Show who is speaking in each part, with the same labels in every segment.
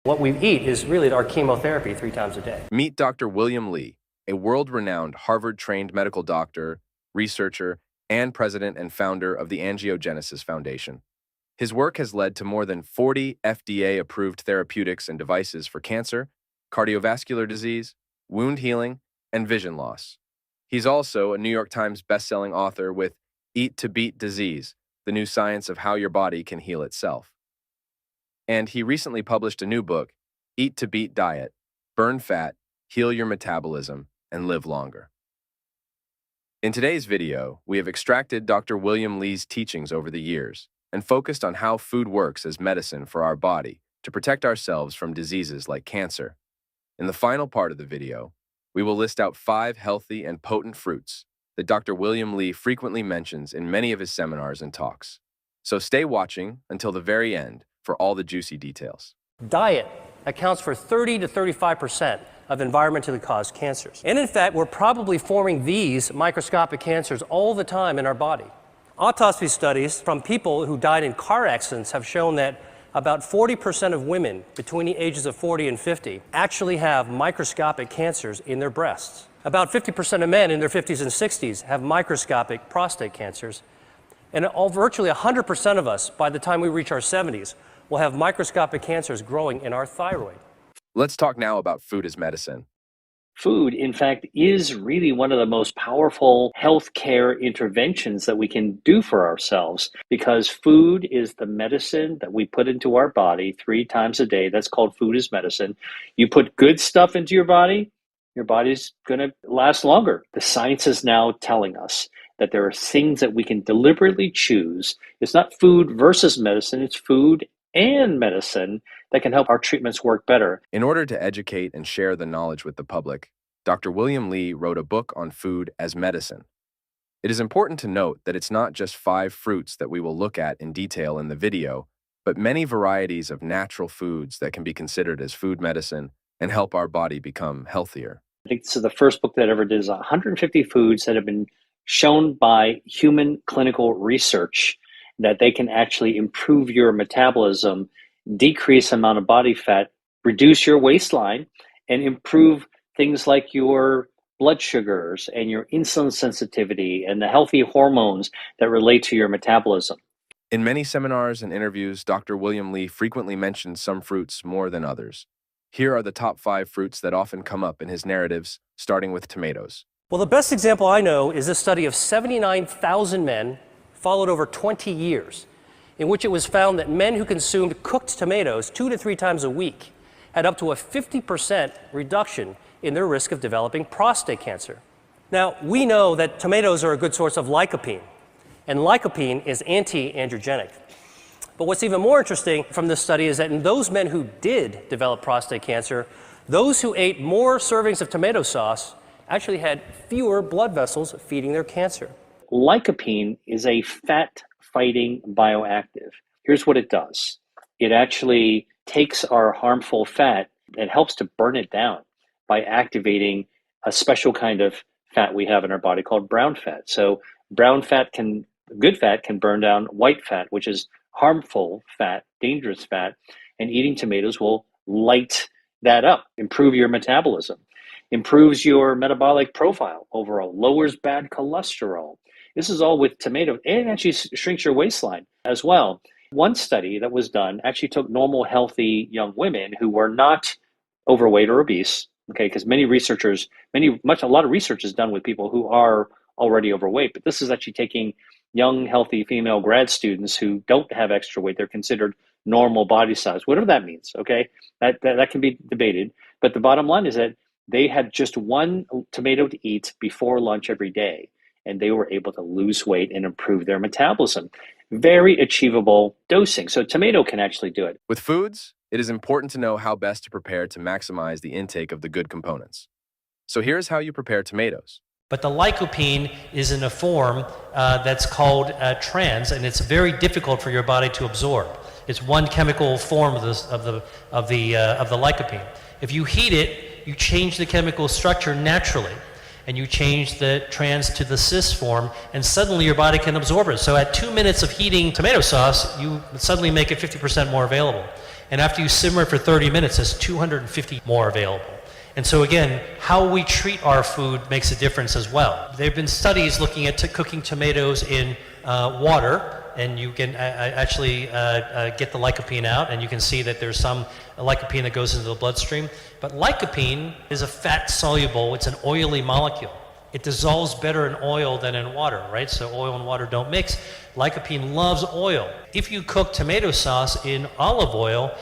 Speaker 1: What we eat is really our chemotherapy 3 times a day.
Speaker 2: Meet Dr. William Li, a world-renowned Harvard-trained medical doctor, researcher, and president and founder of the Angiogenesis Foundation. His work has led to more than 40 FDA-approved therapeutics and devices for cancer, cardiovascular disease, wound healing, and vision loss. He's also a New York Times bestselling author with Eat to Beat Disease, the new science of how your body can heal itself. And he recently published a new book, Eat to Beat Diet, Burn Fat, Heal Your Metabolism, and Live Longer. In today's video, we have extracted Dr. William Li's teachings over the years and focused on how food works as medicine for our body to protect ourselves from diseases like cancer. In the final part of the video, we will list out 5 healthy and potent fruits that Dr. William Li frequently mentions in many of his seminars and talks. So stay watching until the very end for all the juicy details.
Speaker 1: Diet accounts for 30 to 35% of environmentally caused cancers. And in fact, we're probably forming these microscopic cancers all the time in our body. Autopsy studies from people who died in car accidents have shown that about 40% of women between the ages of 40 and 50 actually have microscopic cancers in their breasts. About 50% of men in their 50s and 60s have microscopic prostate cancers. And virtually 100% of us, by the time we reach our 70s, will have microscopic cancers growing in our thyroid.
Speaker 2: Let's talk now about food as medicine.
Speaker 3: Food, in fact, is really one of the most powerful healthcare interventions that we can do for ourselves, because food is the medicine that we put into our body 3 times a day. That's called food as medicine. You put good stuff into your body's going to last longer. The science is now telling us that there are things that we can deliberately choose. It's not food versus medicine, it's food and medicine that can help our treatments work better.
Speaker 2: In order to educate and share the knowledge with the public, Dr. William Li wrote a book on food as medicine. It is important to note that it's not just 5 fruits that we will look at in detail in the video, but many varieties of natural foods that can be considered as food medicine and help our body become healthier.
Speaker 3: I think this is the first book that ever did 150 foods that have been shown by human clinical research that they can actually improve your metabolism, decrease the amount of body fat, reduce your waistline, and improve things like your blood sugars and your insulin sensitivity and the healthy hormones that relate to your metabolism.
Speaker 2: In many seminars and interviews, Dr. William Li frequently mentions some fruits more than others. Here are the top 5 fruits that often come up in his narratives, starting with tomatoes.
Speaker 1: Well, the best example I know is this study of 79,000 men followed over 20 years, in which it was found that men who consumed cooked tomatoes 2 to 3 times a week had up to a 50% reduction in their risk of developing prostate cancer. Now, we know that tomatoes are a good source of lycopene, and lycopene is anti-angiogenic. But what's even more interesting from this study is that in those men who did develop prostate cancer, those who ate more servings of tomato sauce actually had fewer blood vessels feeding their cancer.
Speaker 3: Lycopene is a fat-fighting bioactive. Here's what it does. It actually takes our harmful fat and helps to burn it down by activating a special kind of fat we have in our body called brown fat. So good fat can burn down white fat, which is harmful fat, dangerous fat, and eating tomatoes will light that up, improve your metabolism, improves your metabolic profile overall, lowers bad cholesterol. This is all with tomatoes, and actually shrinks your waistline as well. One study that was done actually took normal, healthy young women who were not overweight or obese, okay, because a lot of research is done with people who are already overweight, but this is actually taking young, healthy female grad students who don't have extra weight. They're considered normal body size, whatever that means, okay? That can be debated, but the bottom line is that they had just 1 tomato to eat before lunch every day, and they were able to lose weight and improve their metabolism. Very achievable dosing. So tomato can actually do it.
Speaker 2: With foods, it is important to know how best to prepare to maximize the intake of the good components. So here's how you prepare tomatoes.
Speaker 4: But the lycopene is in a form that's called trans, and it's very difficult for your body to absorb. It's one chemical form of the lycopene. If you heat it, you change the chemical structure naturally, and you change the trans to the cis form, and suddenly your body can absorb it. So at 2 minutes of heating tomato sauce, you suddenly make it 50% more available. And after you simmer it for 30 minutes, there's 250 more available. And so again, how we treat our food makes a difference as well. There have been studies looking at cooking tomatoes in water, and you can actually get the lycopene out, and you can see that there's some lycopene that goes into the bloodstream. But lycopene is a fat-soluble, it's an oily molecule. It dissolves better in oil than in water, right? So oil and water don't mix. Lycopene loves oil. If you cook tomato sauce in olive oil,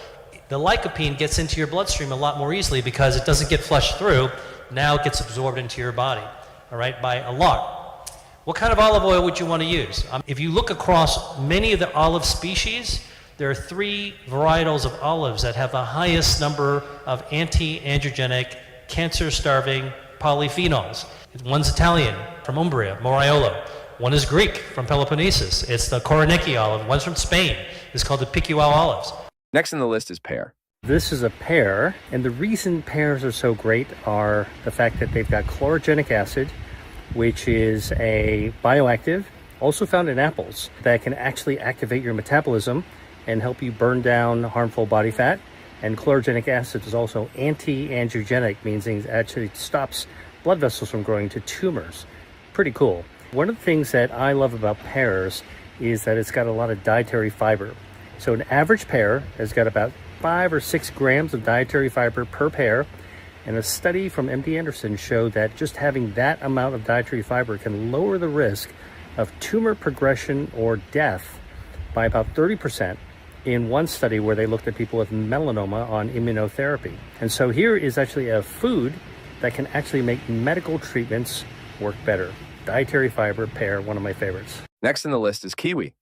Speaker 4: the lycopene gets into your bloodstream a lot more easily because it doesn't get flushed through. Now it gets absorbed into your body, all right, by a lot. What kind of olive oil would you want to use? If you look across many of the olive species, there are 3 varietals of olives that have the highest number of anti-angiogenic, cancer-starving polyphenols. One's Italian, from Umbria, Moriolo. One is Greek, from Peloponnesus. It's the Koroneki olive. One's from Spain. It's called the Picual olives.
Speaker 2: Next on the list is pear.
Speaker 1: This is a pear, and the reason pears are so great are the fact that they've got chlorogenic acid, which is a bioactive, also found in apples, that can actually activate your metabolism and help you burn down harmful body fat. And chlorogenic acid is also anti-angiogenic, means it actually stops blood vessels from growing to tumors. Pretty cool. One of the things that I love about pears is that it's got a lot of dietary fiber. So an average pear has got about 5 or 6 grams of dietary fiber per pear, and a study from MD Anderson showed that just having that amount of dietary fiber can lower the risk of tumor progression or death by about 30% in one study where they looked at people with melanoma on immunotherapy. And so here is actually a food that can actually make medical treatments work better. Dietary fiber, pear, one of my favorites.
Speaker 2: Next on the list is kiwi.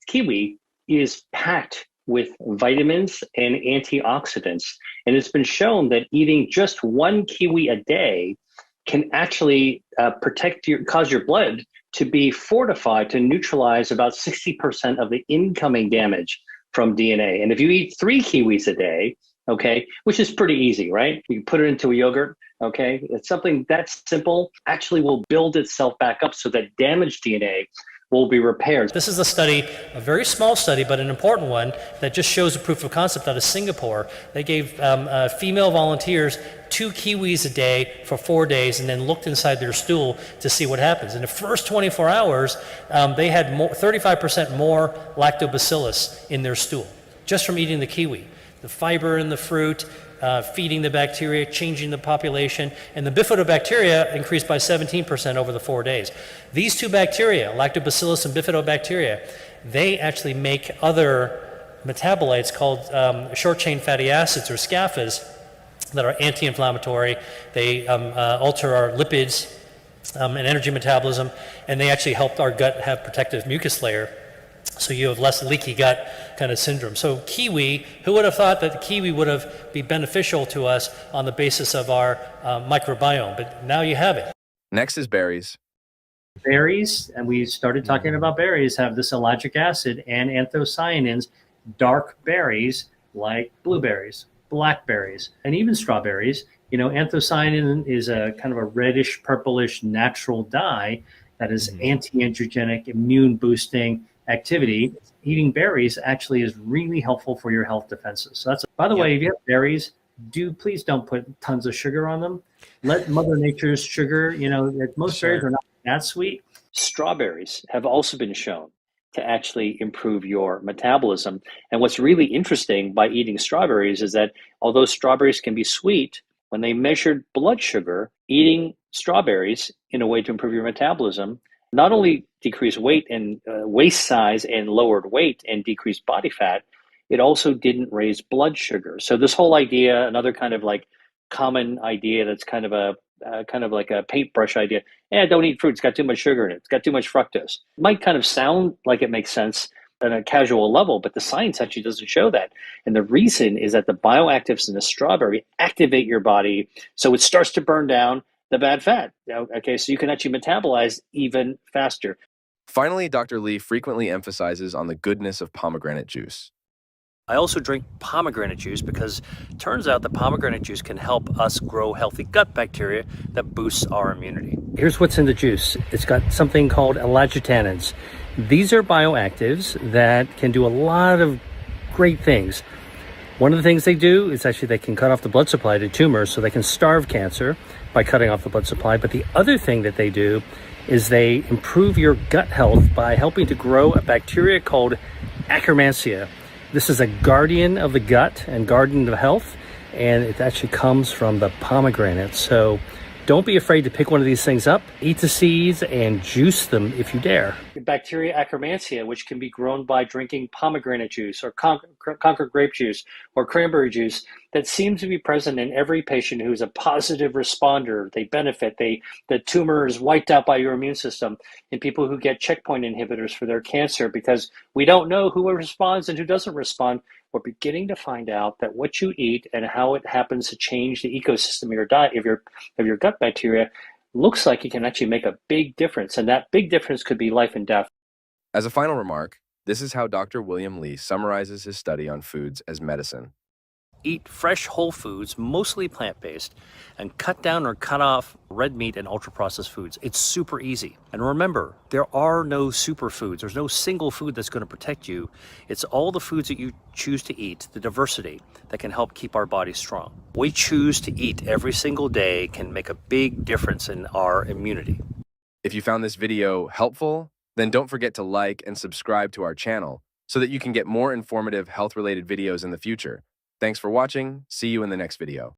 Speaker 3: Kiwi is packed with vitamins and antioxidants. And it's been shown that eating just 1 kiwi a day can actually cause your blood to be fortified to neutralize about 60% of the incoming damage from DNA. And if you eat 3 kiwis a day, okay, which is pretty easy, right? You can put it into a yogurt, okay? It's something that simple, actually will build itself back up so that damaged DNA will be repaired.
Speaker 4: This is a study, a very small study, but an important one that just shows a proof of concept out of Singapore. They gave female volunteers 2 kiwis a day for 4 days and then looked inside their stool to see what happens. In the first 24 hours, they had 35% more lactobacillus in their stool, just from eating the kiwi. The fiber in the fruit, feeding the bacteria, changing the population, and the bifidobacteria increased by 17% over the 4 days. These 2 bacteria, lactobacillus and bifidobacteria, they actually make other metabolites called short-chain fatty acids, or SCAFAs, that are anti-inflammatory. They alter our lipids and energy metabolism, and they actually help our gut have protective mucus layer, so you have less leaky gut kind of syndrome. So kiwi, who would have thought that the kiwi would have been beneficial to us on the basis of our microbiome? But now you have it.
Speaker 2: Next is berries.
Speaker 5: Berries, and we started talking about berries, have this ellagic acid and anthocyanins. Dark berries like blueberries, blackberries, and even strawberries. You know, anthocyanin is a kind of a reddish, purplish natural dye that is anti-angiogenic, immune boosting activity. Eating berries actually is really helpful for your health defenses. So that's, by the way, if you have berries, please don't put tons of sugar on them. Let Mother Nature's sugar, you know, most berries are not that sweet.
Speaker 3: Strawberries have also been shown to actually improve your metabolism. And what's really interesting by eating strawberries is that although strawberries can be sweet, when they measured blood sugar, eating strawberries in a way to improve your metabolism not only decreased weight and waist size and lowered weight and decreased body fat, it also didn't raise blood sugar. So this whole idea, another kind of like common idea that's kind of like a paintbrush idea. Don't eat fruit. It's got too much sugar in it. It's got too much fructose. It might kind of sound like it makes sense on a casual level, but the science actually doesn't show that. And the reason is that the bioactives in the strawberry activate your body so it starts to burn down the bad fat. Okay, so you can actually metabolize even faster.
Speaker 2: Finally, Dr. Lee frequently emphasizes on the goodness of pomegranate juice.
Speaker 1: I also drink pomegranate juice because it turns out that pomegranate juice can help us grow healthy gut bacteria that boosts our immunity. Here's what's in the juice. It's got something called ellagitannins. These are bioactives that can do a lot of great things.
Speaker 5: One of the things they do is actually they can cut off the blood supply to tumors, so they can starve cancer by cutting off the blood supply. But the other thing that they do is they improve your gut health by helping to grow a bacteria called Akkermansia. This is a guardian of the gut and guardian of health, and it actually comes from the pomegranate. So don't be afraid to pick one of these things up, eat the seeds, and juice them if you dare.
Speaker 3: Bacteria Akkermansia, which can be grown by drinking pomegranate juice or Concord grape juice or cranberry juice, that seems to be present in every patient who's a positive responder. They benefit. The tumor is wiped out by your immune system in people who get checkpoint inhibitors for their cancer, because we don't know who responds and who doesn't respond. We're beginning to find out that what you eat and how it happens to change the ecosystem of your diet, of your gut bacteria, looks like it can actually make a big difference. And that big difference could be life and death.
Speaker 2: As a final remark, this is how Dr. William Li summarizes his study on foods as medicine.
Speaker 1: Eat fresh whole foods, mostly plant-based, and cut down or cut off red meat and ultra-processed foods. It's super easy. And remember, there are no superfoods. There's no single food that's going to protect you. It's all the foods that you choose to eat, the diversity, that can help keep our bodies strong. What we choose to eat every single day can make a big difference in our immunity.
Speaker 2: If you found this video helpful, then don't forget to like and subscribe to our channel so that you can get more informative health-related videos in the future. Thanks for watching. See you in the next video.